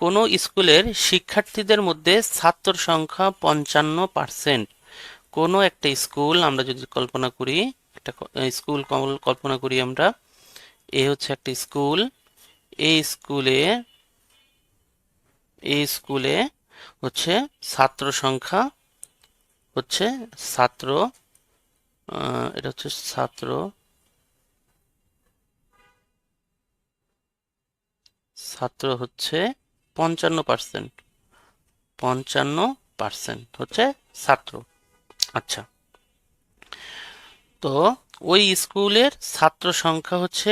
কোনো স্কুলের শিক্ষার্থীদের মধ্যে ছাত্র সংখ্যা 55%। কোনো একটা স্কুল আমরা যদি কল্পনা করি, একটা স্কুল কল্পনা করি আমরা, এ হচ্ছে একটা স্কুল। এই স্কুলে এই স্কুলে হচ্ছে ছাত্র সংখ্যা হচ্ছে ছাত্র এটা হচ্ছে ছাত্র হচ্ছে 55%। 55% হচ্ছে ছাত্র। আচ্ছা, তো ওই স্কুলের ছাত্র সংখ্যা হচ্ছে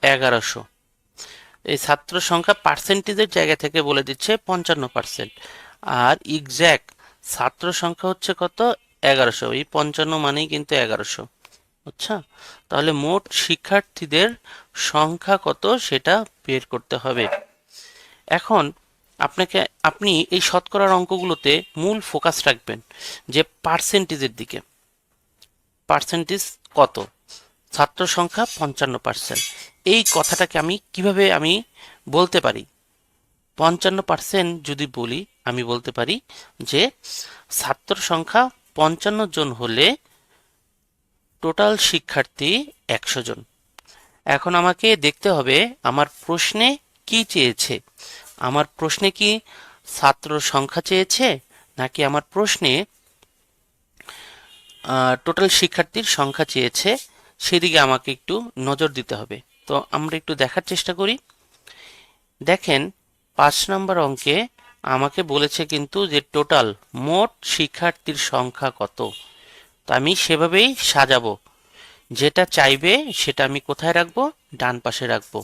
1100। এই ছাত্র সংখ্যা পার্সেন্টেজের জায়গা থেকে বলে দিচ্ছে 55%, আর এক্স্যাক্ট ছাত্র সংখ্যা হচ্ছে কত? 1100। এই 55 মানেই কিন্তু 1100। আচ্ছা, তাহলে মোট শিক্ষার্থীদের সংখ্যা কত সেটা বের করতে হবে। এখন আপনি এই শতকরার অঙ্কগুলোতে মূল ফোকাস রাখবেন যে পার্সেন্টেজের দিকে। পার্সেন্টেজ কত? ছাত্র সংখ্যা 55%। এই কথাটাকে আমি কিভাবে বলতে পারি? 55% যদি বলি, আমি বলতে পারি যে ছাত্র সংখ্যা 55 জন হলে টোটাল শিক্ষার্থী 100 জন। এখন আমাকে দেখতে হবে আমার প্রশ্নে কি চেয়েছে। আমার প্রশ্নে কি ছাত্র সংখ্যা চেয়েছে, নাকি আমার প্রশ্নে টোটাল শিক্ষার্থীর সংখ্যা চেয়েছে? সেদিকে আমাকে একটু নজর দিতে হবে। তো আমরা একটু দেখার চেষ্টা করি। দেখেন, 5 নম্বর অঙ্কে আমাকে বলেছে কিন্তু যে টোটাল মোট শিক্ষার্থীর সংখ্যা কত। তো আমি সেভাবেই সাজাবো। যেটা চাইবে সেটা আমি কোথায় রাখবো? ডান পাশে রাখবো।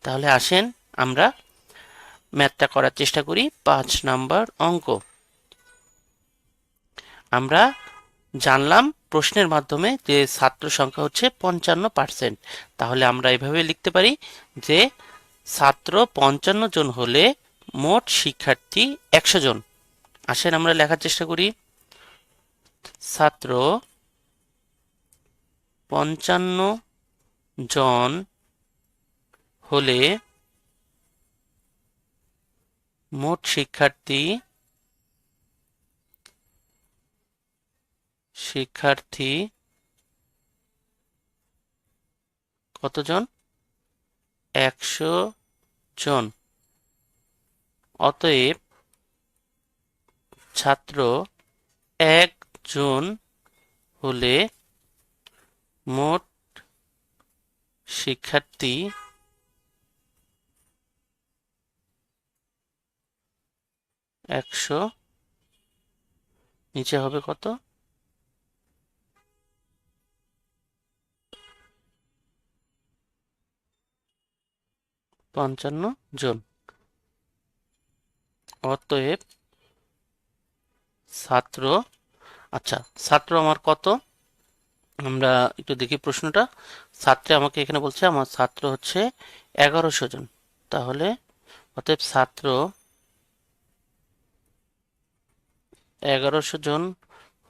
তাহলে আসেন আমরা ম্যাথটা করার চেষ্টা করি। 5 নাম্বার অঙ্ক আমরা জানলাম প্রশ্নের মাধ্যমে যে ছাত্র সংখ্যা হচ্ছে 55%। তাহলে আমরা এভাবে লিখতে পারি যে ছাত্র 55 জন হলে মোট শিক্ষার্থী 100 জন। আসেন আমরা লেখার চেষ্টা করি। ছাত্র 55 জন হলে মোট শিক্ষার্থী কতজন? 100 জন। অতএব ছাত্র 1 জন হলে মোট শিক্ষার্থী 100, নিচে হবে কত? 55 জন। অতএব ছাত্র, আচ্ছা ছাত্র আমার কত? আমরা একটু দেখি প্রশ্নটা। ছাত্রে আমাকে এখানে বলছে আমার ছাত্র হচ্ছে 1100 জন। তাহলে অতএব ছাত্র 1100 জন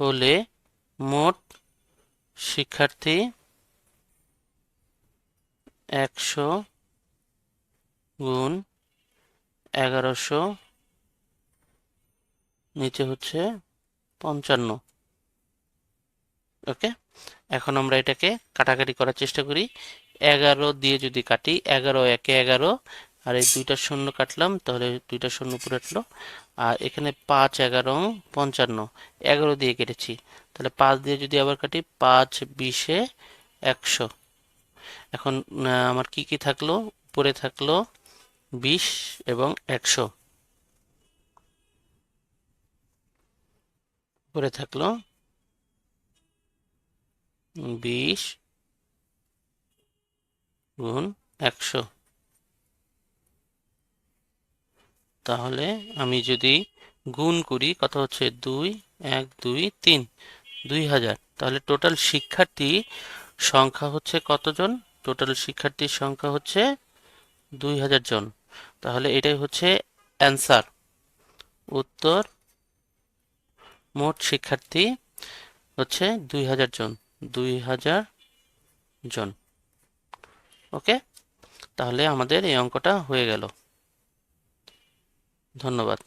হলে মোট শিক্ষার্থী 100 গুণ 1100, নিচে হচ্ছে 55। ওকে, এখন আমরা এটাকে কাটাকাটি করার চেষ্টা করি। 11 দিয়ে যদি কাটি, 11 একে 11, আর এই দুইটা শূন্য কাটলাম, তাহলে দুইটা শূন্য উপরে উঠলো। আর এখানে 5 11 55, 11 দিয়ে কেটেছি, তাহলে 5 দিয়ে যদি আবার কাটি, 5 20 100। এখন আমার কি কি থাকলো? উপরে থাকলো 20 এবং 100। উপরে থাকলো 20 গুণ 100। তাহলে আমি যদি গুণ করি, কত হচ্ছে? 2 1 2 3, 2000। তাহলে টোটাল শিক্ষার্থী সংখ্যা হচ্ছে কতজন? টোটাল শিক্ষার্থীর সংখ্যা হচ্ছে 2000 জন। তাহলে এটাই হচ্ছে অ্যান্সার, উত্তর। মোট শিক্ষার্থী হচ্ছে 2000 জন। 2000 জন। ওকে, তাহলে আমাদের এই অঙ্কটা হয়ে গেল। ধন্যবাদ।